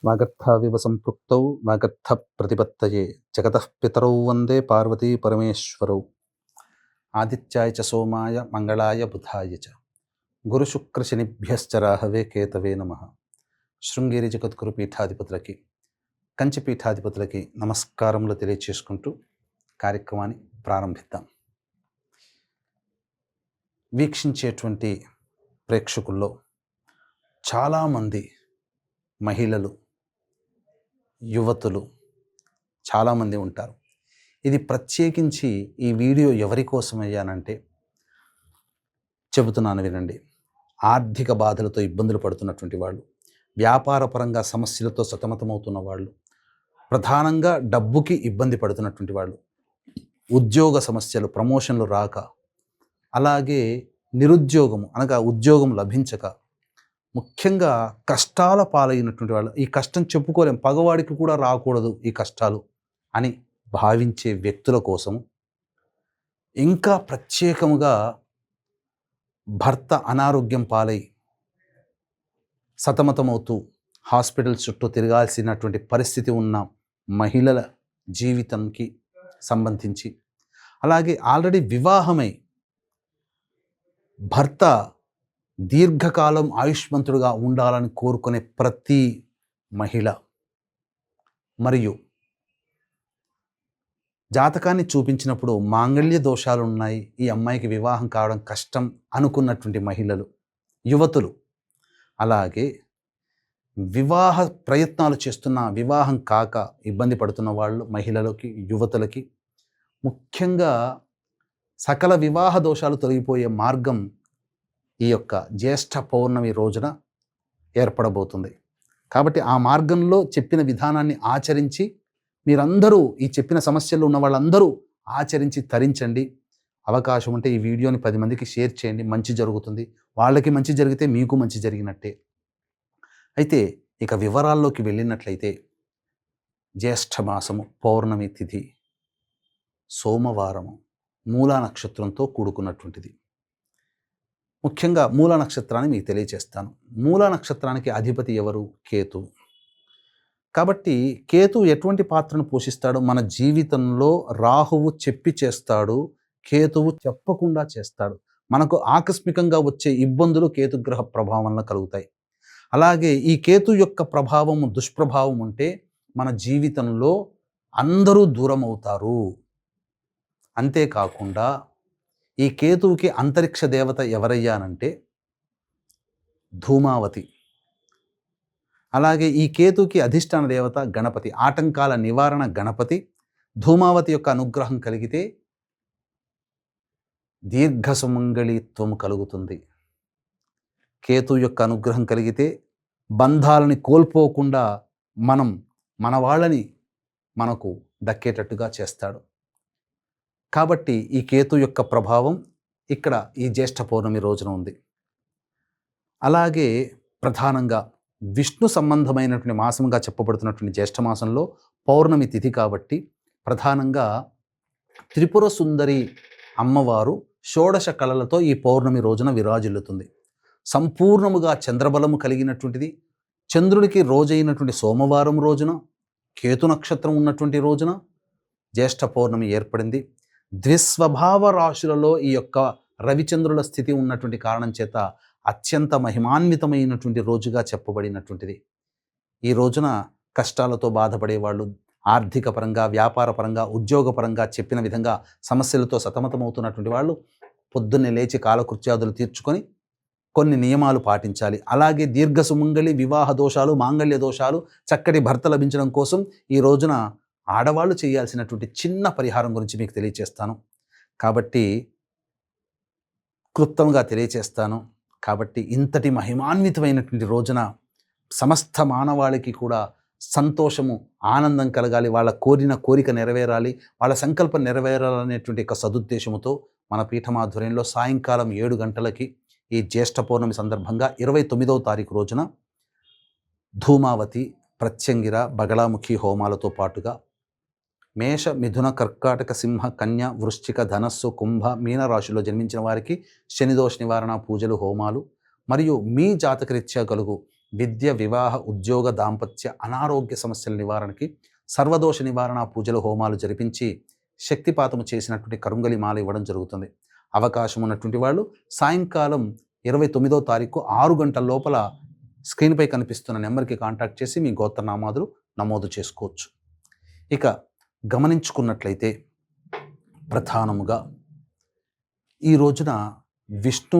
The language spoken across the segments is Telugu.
వాగర్థావివ సంపృక్తౌ వాగర్థ ప్రతిపత్తయే జగతః పితరౌ వందే పార్వతీ పరమేశ్వరౌ. ఆదిత్యాయ చ సోమాయ మంగళాయ బుధాయ చ గురుశుక్రశనిభ్యశ్చ రాహవే కేతవే నమః. శృంగేరి జగద్గురు పీఠాధిపతులకి, కంచి పీఠాధిపతులకి నమస్కారములు తెలియచేసుకుంటూ కార్యక్రమాన్ని ప్రారంభిద్దాం. వీక్షించేటువంటి ప్రేక్షకుల్లో చాలామంది మహిళలు, యువతులు చాలామంది ఉంటారు. ఇది ప్రత్యేకించి ఈ వీడియో ఎవరి కోసం అయ్యానంటే, చెబుతున్నాను వినండి. ఆర్థిక బాధలతో ఇబ్బందులు పడుతున్నటువంటి వాళ్ళు, వ్యాపారపరంగా సమస్యలతో సతమతమవుతున్న వాళ్ళు, ప్రధానంగా డబ్బుకి ఇబ్బంది పడుతున్నటువంటి వాళ్ళు, ఉద్యోగ సమస్యలు, ప్రమోషన్లు రాక, అలాగే నిరుద్యోగము అనగా ఉద్యోగం లభించక, ముఖ్యంగా కష్టాల పాలైనటువంటి వాళ్ళు, ఈ కష్టం చెప్పుకోలేం, పగవాడికి కూడా రాకూడదు ఈ కష్టాలు అని భావించే వ్యక్తుల కోసం, ఇంకా ప్రత్యేకముగా భర్త అనారోగ్యం పాలై సతమతమవుతూ హాస్పిటల్ చుట్టూ తిరగాల్సినటువంటి పరిస్థితి ఉన్న మహిళల జీవితంకి సంబంధించి, అలాగే ఆల్రెడీ వివాహమై భర్త దీర్ఘకాలం ఆయుష్మంతుడుగా ఉండాలని కోరుకునే ప్రతి మహిళ, మరియు జాతకాన్ని చూపించినప్పుడు మాంగళ్య దోషాలు ఉన్నాయి, ఈ అమ్మాయికి వివాహం కావడం కష్టం అనుకున్నటువంటి మహిళలు, యువతులు, అలాగే వివాహ ప్రయత్నాలు చేస్తున్న, వివాహం కాక ఇబ్బంది పడుతున్న వాళ్ళు, మహిళలకి, యువతులకి, ముఖ్యంగా సకల వివాహ దోషాలు తొలగిపోయే మార్గం ఈ యొక్క జ్యేష్ఠ పౌర్ణమి రోజున ఏర్పడబోతుంది. కాబట్టి ఆ మార్గంలో చెప్పిన విధానాన్ని ఆచరించి, మీరందరూ ఈ చెప్పిన సమస్యలు ఉన్న వాళ్ళందరూ ఆచరించి తరించండి. అవకాశం ఉంటే ఈ వీడియోని 10 మందికి షేర్ చేయండి, మంచి జరుగుతుంది. వాళ్ళకి మంచి జరిగితే మీకు మంచి జరిగినట్టే. అయితే ఇక వివరాల్లోకి వెళ్ళినట్లయితే, జ్యేష్ఠ మాసము, పౌర్ణమి తిథి, సోమవారము, మూలా నక్షత్రంతో కూడుకున్నటువంటిది. ముఖ్యంగా మూలా నక్షత్రాన్ని మీకు తెలియచేస్తాను. మూలా నక్షత్రానికి అధిపతి ఎవరు? కేతు. కాబట్టి కేతు ఎటువంటి పాత్రను పోషిస్తాడు? మన జీవితంలో రాహువు చెప్పి చేస్తాడు, కేతువు చెప్పకుండా చేస్తాడు. మనకు ఆకస్మికంగా వచ్చే ఇబ్బందులు కేతుగ్రహ ప్రభావం వలన కలుగుతాయి. అలాగే ఈ కేతు యొక్క ప్రభావం, దుష్ప్రభావం ఉంటే మన జీవితంలో అందరూ దూరం అవుతారు. అంతేకాకుండా ఈ కేతువుకి అంతరిక్ష దేవత ఎవరయ్యానంటే ధూమావతి. అలాగే ఈ కేతువుకి అధిష్టాన దేవత గణపతి, ఆటంకాల నివారణ గణపతి. ధూమావతి యొక్క అనుగ్రహం కలిగితే దీర్ఘ సుమంగళిత్వం కలుగుతుంది. కేతు యొక్క అనుగ్రహం కలిగితే బంధాలని కోల్పోకుండా మన వాళ్ళని మనకు దక్కేటట్టుగా చేస్తాడు. కాబట్టి ఈ కేతు యొక్క ప్రభావం ఇక్కడ ఈ జ్యేష్ఠ పౌర్ణమి రోజున ఉంది. అలాగే ప్రధానంగా విష్ణు సంబంధమైనటువంటి మాసంగా చెప్పబడుతున్నటువంటి జ్యేష్ఠ మాసంలో పౌర్ణమి తిథి కాబట్టి, ప్రధానంగా త్రిపుర సుందరి అమ్మవారు షోడశ కళలతో ఈ పౌర్ణమి రోజున విరాజిల్లుతుంది. సంపూర్ణముగా చంద్రబలము కలిగినటువంటిది. చంద్రుడికి రోజైనటువంటి సోమవారం రోజున, కేతు నక్షత్రం ఉన్నటువంటి రోజున జ్యేష్ఠ పౌర్ణమి ఏర్పడింది. ద్విస్వభావ రాశులలో ఈ యొక్క రవిచంద్రుల స్థితి ఉన్నటువంటి కారణం చేత అత్యంత మహిమాన్వితమైనటువంటి రోజుగా చెప్పబడినటువంటిది. ఈ రోజున కష్టాలతో బాధపడేవాళ్ళు, ఆర్థిక పరంగా, వ్యాపార పరంగా, ఉద్యోగపరంగా చెప్పిన విధంగా సమస్యలతో సతమతమవుతున్నటువంటి వాళ్ళు పొద్దున్నే లేచి కాలకృత్యాదులు తీర్చుకొని కొన్ని నియమాలు పాటించాలి. అలాగే దీర్ఘ సుమంగళి, వివాహ దోషాలు, మాంగళ్య దోషాలు, చక్కటి భర్త లభించడం కోసం ఈ రోజున ఆడవాళ్ళు చేయాల్సినటువంటి చిన్న పరిహారం గురించి మీకు తెలియచేస్తాను. కాబట్టి క్లుప్తంగా తెలియచేస్తాను. కాబట్టి ఇంతటి మహిమాన్వితమైనటువంటి రోజున సమస్త మానవాళికి కూడా సంతోషము, ఆనందం కలగాలి, వాళ్ళ కోరిన కోరిక నెరవేరాలి, వాళ్ళ సంకల్పం నెరవేరాలనేటువంటి ఒక సదుద్దేశముతో మన పీఠమాధ్వర్యంలో సాయంకాలం 7 గంటలకి ఈ జ్యేష్ఠ పౌర్ణమి సందర్భంగా 29వ తారీఖు రోజున ధూమావతి, ప్రత్యంగిర, బగళాముఖి హోమాలతో పాటుగా మేష, మిథున, కర్కాటక, సింహ, కన్య, వృశ్చిక, ధనస్సు, కుంభ, మీన రాశిలో జన్మించిన వారికి శనిదోష నివారణ పూజలు, హోమాలు, మరియు మీ జాతకరీత్యా కలుగు విద్య, వివాహ, ఉద్యోగ, దాంపత్య, అనారోగ్య సమస్యల నివారణకి సర్వదోష నివారణ పూజలు, హోమాలు జరిపించి శక్తిపాతము చేసినటువంటి కరుంగలి మాల ఇవ్వడం జరుగుతుంది. అవకాశం ఉన్నటువంటి వాళ్ళు సాయంకాలం 29వ తారీఖు 6 గంటల లోపల స్క్రీన్పై కనిపిస్తున్న నెంబర్కి కాంటాక్ట్ చేసి మీ గోత్రనామాదులు నమోదు చేసుకోవచ్చు. ఇక గమనించుకున్నట్లయితే ప్రధానముగా ఈ రోజున విష్ణు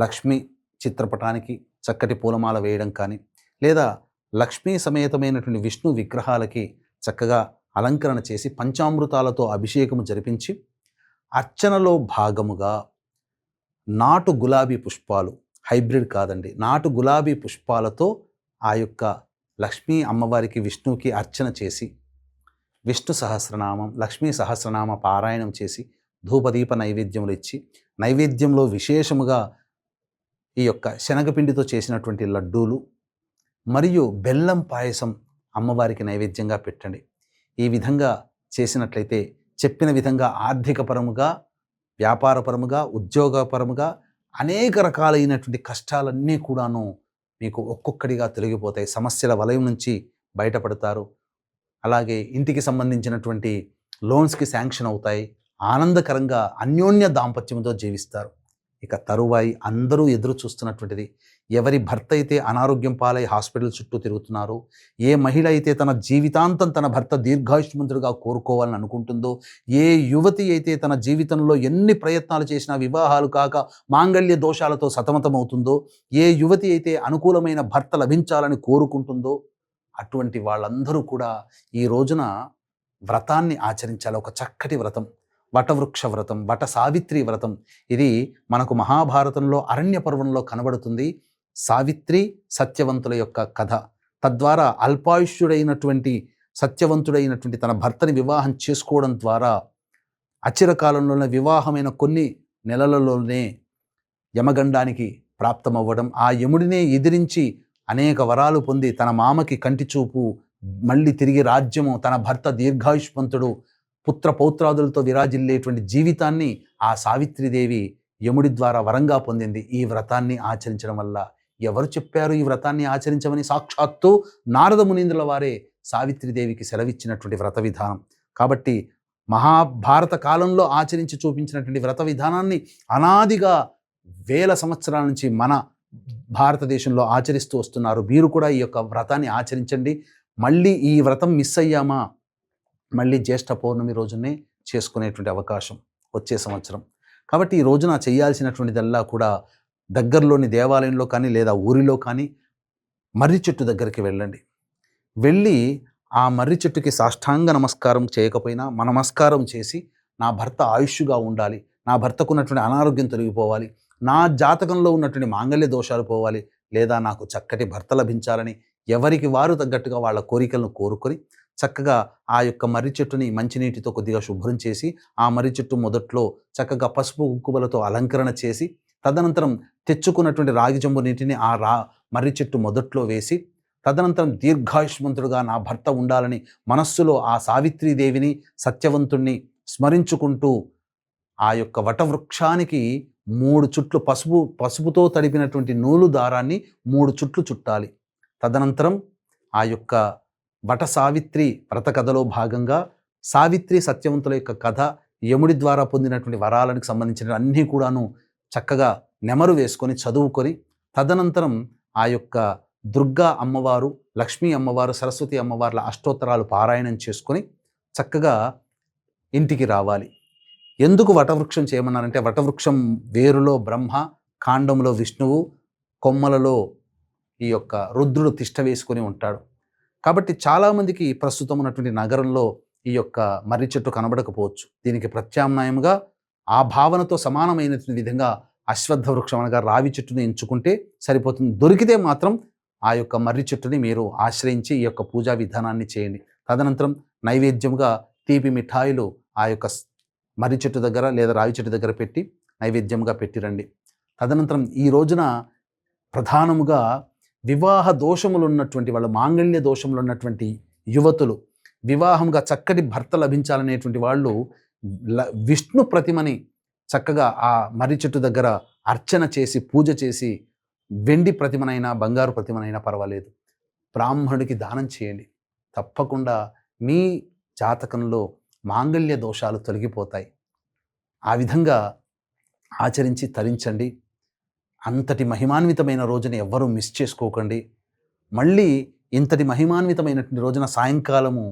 లక్ష్మి చిత్రపటానికి చక్కటి పూలమాల వేయడం కానీ, లేదా లక్ష్మీ సమేతమైనటువంటి విష్ణు విగ్రహాలకి చక్కగా అలంకరణ చేసి పంచామృతాలతో అభిషేకము జరిపించి అర్చనలో భాగముగా నాటు గులాబీ పుష్పాలు, హైబ్రిడ్ కాదండి, నాటు గులాబీ పుష్పాలతో ఆ యొక్క లక్ష్మీ అమ్మవారికి, విష్ణువుకి అర్చన చేసి విష్ణు సహస్రనామం, లక్ష్మీ సహస్రనామ పారాయణం చేసి ధూపదీప నైవేద్యములు ఇచ్చి, నైవేద్యంలో విశేషముగా ఈ యొక్క శనగపిండితో చేసినటువంటి లడ్డూలు మరియు బెల్లం పాయసం అమ్మవారికి నైవేద్యంగా పెట్టండి. ఈ విధంగా చేసినట్లయితే చెప్పిన విధంగా ఆర్థికపరముగా, వ్యాపారపరముగా, ఉద్యోగపరముగా అనేక రకాలైనటువంటి కష్టాలన్నీ కూడాను మీకు ఒక్కొక్కటిగా తొలగిపోతాయి. సమస్యల వలయం నుంచి బయటపడతారు. అలాగే ఇంటికి సంబంధించినటువంటి లోన్స్కి శాంక్షన్ అవుతాయి. ఆనందకరంగా అన్యోన్య దాంపత్యంతో జీవిస్తారు. ఇక తరువాయి అందరూ ఎదురు చూస్తున్నటువంటిది, ఎవరి భర్త అయితే అనారోగ్యం పాలై హాస్పిటల్ చుట్టూ తిరుగుతున్నారో, ఏ మహిళ అయితే తన జీవితాంతం తన భర్త దీర్ఘాయుష్మంతుడిగా కోరుకోవాలని అనుకుంటుందో, ఏ యువతి అయితే తన జీవితంలో ఎన్ని ప్రయత్నాలు చేసినా వివాహాలు కాక మాంగళ్య దోషాలతో సతమతమవుతుందో, ఏ యువతి అయితే అనుకూలమైన భర్త లభించాలని కోరుకుంటుందో, అటువంటి వాళ్ళందరూ కూడా ఈ రోజున వ్రతాన్ని ఆచరించాలి. ఒక చక్కటి వ్రతం, వటవృక్ష వ్రతం, వట సావిత్రి వ్రతం. ఇది మనకు మహాభారతంలో అరణ్య పర్వంలో కనబడుతుంది. సావిత్రి సత్యవంతుల యొక్క కథ. తద్వారా అల్పాయుష్యుడైనటువంటి సత్యవంతుడైనటువంటి తన భర్తని వివాహం చేసుకోవడం ద్వారా అచిరకాలంలోనే వివాహమైన కొన్ని నెలలలోనే యమగండానికి ప్రాప్తమవ్వడం, ఆ యముడినే ఎదిరించి అనేక వరాలు పొంది తన మామకి కంటి చూపు, మళ్ళీ తిరిగి రాజ్యము, తన భర్త దీర్ఘాయుష్మంతుడు, పుత్ర పౌత్రాదులతో విరాజిల్లేటువంటి జీవితాన్ని ఆ సావిత్రిదేవి యముడి ద్వారా వరంగా పొందింది. ఈ వ్రతాన్ని ఆచరించడం వల్ల. ఎవరు చెప్పారు ఈ వ్రతాన్ని ఆచరించమని? సాక్షాత్తు నారద మునీంద్రుల వారే సావిత్రిదేవికి సెలవిచ్చినటువంటి వ్రత విధానం. కాబట్టి మహాభారత కాలంలో ఆచరించి చూపించినటువంటి వ్రత విధానాన్ని అనాదిగా వేల సంవత్సరాల నుంచి మన భారతదేశంలో ఆచరిస్తూ వస్తున్నారు. మీరు కూడా ఈ యొక్క వ్రతాన్ని ఆచరించండి. మళ్ళీ ఈ వ్రతం మిస్ అయ్యామా, మళ్ళీ జ్యేష్ఠ పౌర్ణమి రోజునే చేసుకునేటువంటి అవకాశం వచ్చే సంవత్సరం. కాబట్టి ఈ రోజున చేయాల్సినటువంటిదల్లా కూడా దగ్గరలోని దేవాలయంలో కానీ లేదా ఊరిలో కానీ మర్రి చెట్టు దగ్గరికి వెళ్ళండి. వెళ్ళి ఆ మర్రి చెట్టుకి సాష్టాంగ నమస్కారం చేయకపోయినా నమస్కారం చేసి, నా భర్త ఆయుష్గా ఉండాలి, నా భర్తకున్నటువంటి అనారోగ్యం తొలగిపోవాలి, నా జాతకంలో ఉన్నటువంటి మాంగళ్య దోషాలు పోవాలి, లేదా నాకు చక్కటి భర్త లభించాలని ఎవరికి వారు తగ్గట్టుగా వాళ్ళ కోరికలను కోరుకొని చక్కగా ఆ యొక్క మర్రి చెట్టుని మంచినీటితో కొద్దిగా శుభ్రం చేసి, ఆ మర్రి చెట్టు మొదట్లో చక్కగా పసుపు కుంకుమలతో అలంకరణ చేసి, తదనంతరం తెచ్చుకున్నటువంటి రాగి చెంబు నీటిని ఆ మర్రి చెట్టు మొదట్లో వేసి, తదనంతరం దీర్ఘాయుష్మంతుడుగా నా భర్త ఉండాలని మనస్సులో ఆ సావిత్రీదేవిని, సత్యవంతుణ్ణి స్మరించుకుంటూ ఆ యొక్క వటవృక్షానికి 3 చుట్లు పసుపుతో తడిపినటువంటి నూలు దారాన్ని 3 చుట్లు చుట్టాలి. తదనంతరం ఆ యొక్క వట సావిత్రి వ్రత కథలో భాగంగా సావిత్రి సత్యవంతుల యొక్క కథ, యముడి ద్వారా పొందినటువంటి వరాలకు సంబంధించిన అన్నీ కూడాను చక్కగా నెమరు వేసుకొని చదువుకొని, తదనంతరం ఆ యొక్క దుర్గా అమ్మవారు, లక్ష్మీ అమ్మవారు, సరస్వతి అమ్మవార్ల అష్టోత్తరాలు పారాయణం చేసుకొని చక్కగా ఇంటికి రావాలి. ఎందుకు వటవృక్షం చేయమన్నారంటే, వటవృక్షం వేరులో బ్రహ్మ, కాండంలో విష్ణువు, కొమ్మలలో ఈ యొక్క రుద్రుడు తిష్ట వేసుకొని ఉంటాడు. కాబట్టి చాలామందికి ప్రస్తుతం ఉన్నటువంటి నగరంలో ఈ యొక్క మర్రి చెట్టు కనబడకపోవచ్చు. దీనికి ప్రత్యామ్నాయంగా ఆ భావనతో సమానమైనటువంటి విధంగా అశ్వత్థ వృక్షం అనగా రావి చెట్టుని ఎంచుకుంటే సరిపోతుంది. దొరికితే మాత్రం ఆ యొక్క మర్రి చెట్టుని మీరు ఆశ్రయించి ఈ యొక్క పూజా విధానాన్ని చేయండి. తదనంతరం నైవేద్యంగా తీపి మిఠాయిలు ఆ యొక్క మర్రి చెట్టు దగ్గర లేదా రావి చెట్టు దగ్గర పెట్టి నైవేద్యంగా పెట్టిరండి. తదనంతరం ఈ రోజున ప్రధానముగా వివాహ దోషములు ఉన్నటువంటి వాళ్ళు, మాంగళ్య దోషములు ఉన్నటువంటి యువతులు, వివాహంగా చక్కటి భర్త లభించాలనేటువంటి వాళ్ళు విష్ణు ప్రతిమని చక్కగా ఆ మర్రి చెట్టు దగ్గర అర్చన చేసి, పూజ చేసి, వెండి ప్రతిమనైనా బంగారు ప్రతిమనైనా పర్వాలేదు, బ్రాహ్మణుడికి దానం చేయండి. తప్పకుండా మీ జాతకంలో మాంగళ్య దోషాలు తొలగిపోతాయి. ఆ విధంగా ఆచరించి తరించండి. అంతటి మహిమాన్వితమైన రోజుని ఎవ్వరూ మిస్ చేసుకోకండి. మళ్ళీ ఇంతటి మహిమాన్వితమైనటువంటి రోజున సాయంకాలము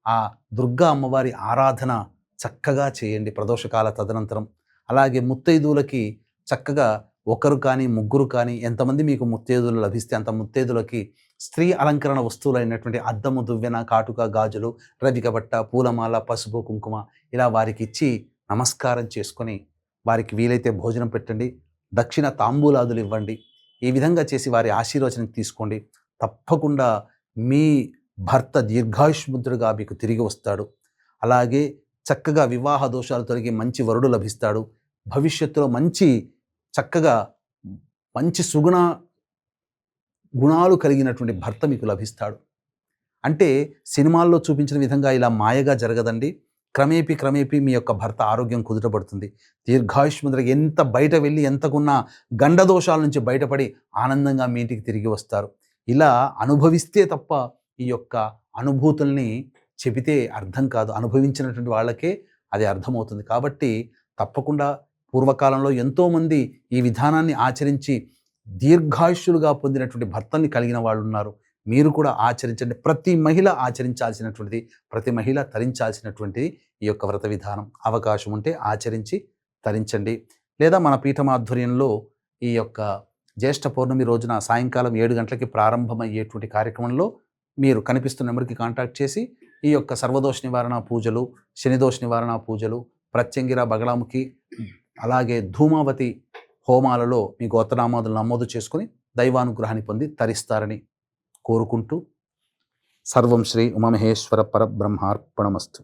ఆ దుర్గా అమ్మవారి ఆరాధన చక్కగా చేయండి ప్రదోషకాల తదనంతరం. అలాగే ముత్తైదువులకి చక్కగా ఒకరు కానీ, ముగ్గురు కానీ, ఎంతమంది మీకు ముత్తైదువులు లభిస్తే అంత ముత్తైదువులకి స్త్రీ అలంకరణ వస్తువులైనటువంటి అద్దము, దువ్వెన, కాటుక, గాజులు, రవిక బట్ట, పూలమాల, పసుపు, కుంకుమ ఇలా వారికి ఇచ్చి నమస్కారం చేసుకొని వారికి వీలైతే భోజనం పెట్టండి. దక్షిణ తాంబూలాదులు ఇవ్వండి. ఈ విధంగా చేసి వారి ఆశీర్వచనం తీసుకోండి. తప్పకుండా మీ భర్త దీర్ఘాయుష్మంతుడుగా మీకు తిరిగి వస్తాడు. అలాగే చక్కగా వివాహ దోషాలు తొలగి మంచి వరుడు లభిస్తాడు. భవిష్యత్తులో చక్కగా మంచి గుణాలు కలిగినటువంటి భర్త మీకు లభిస్తాడు. అంటే సినిమాల్లో చూపించిన విధంగా ఇలా మాయగా జరగదండి. క్రమేపీ మీ యొక్క భర్త ఆరోగ్యం కుదుటపడుతుంది. దీర్ఘాయుష్మంతుడిగా ఎంత బయట వెళ్ళి ఎంతకున్న గండదోషాల నుంచి బయటపడి ఆనందంగా మీ ఇంటికి తిరిగి వస్తారు. ఇలా అనుభవిస్తే తప్ప ఈ యొక్క అనుభూతుల్ని చెబితే అర్థం కాదు. అనుభవించినటువంటి వాళ్ళకే అది అర్థమవుతుంది. కాబట్టి తప్పకుండా పూర్వకాలంలో ఎంతోమంది ఈ విధానాన్ని ఆచరించి దీర్ఘాయుష్యులుగా పొందినటువంటి భర్తల్ని కలిగిన వాళ్ళు ఉన్నారు. మీరు కూడా ఆచరించండి. ప్రతి మహిళ ఆచరించాల్సినటువంటిది, ప్రతి మహిళ తరించాల్సినటువంటిది ఈ యొక్క వ్రత విధానం. అవకాశం ఉంటే ఆచరించి తరించండి. లేదా మన పీఠం ఆధ్వర్యంలో ఈ యొక్క జ్యేష్ఠ పౌర్ణమి రోజున సాయంకాలం 7 గంటలకి ప్రారంభమయ్యేటువంటి కార్యక్రమంలో మీరు కనిపిస్తున్న నెంబర్కి కాంటాక్ట్ చేసి ఈ యొక్క సర్వదోష నివారణ పూజలు, శనిదోష నివారణ పూజలు, ప్రత్యంగిర, బగళాముఖి, అలాగే ధూమావతి హోమాలలో మీ గోత్రనామాదులు నమోదు చేసుకుని దైవానుగ్రహాన్ని పొంది తరిస్తారని కోరుకుంటూ సర్వం శ్రీ ఉమామహేశ్వర పరబ్రహ్మార్పణమస్తు.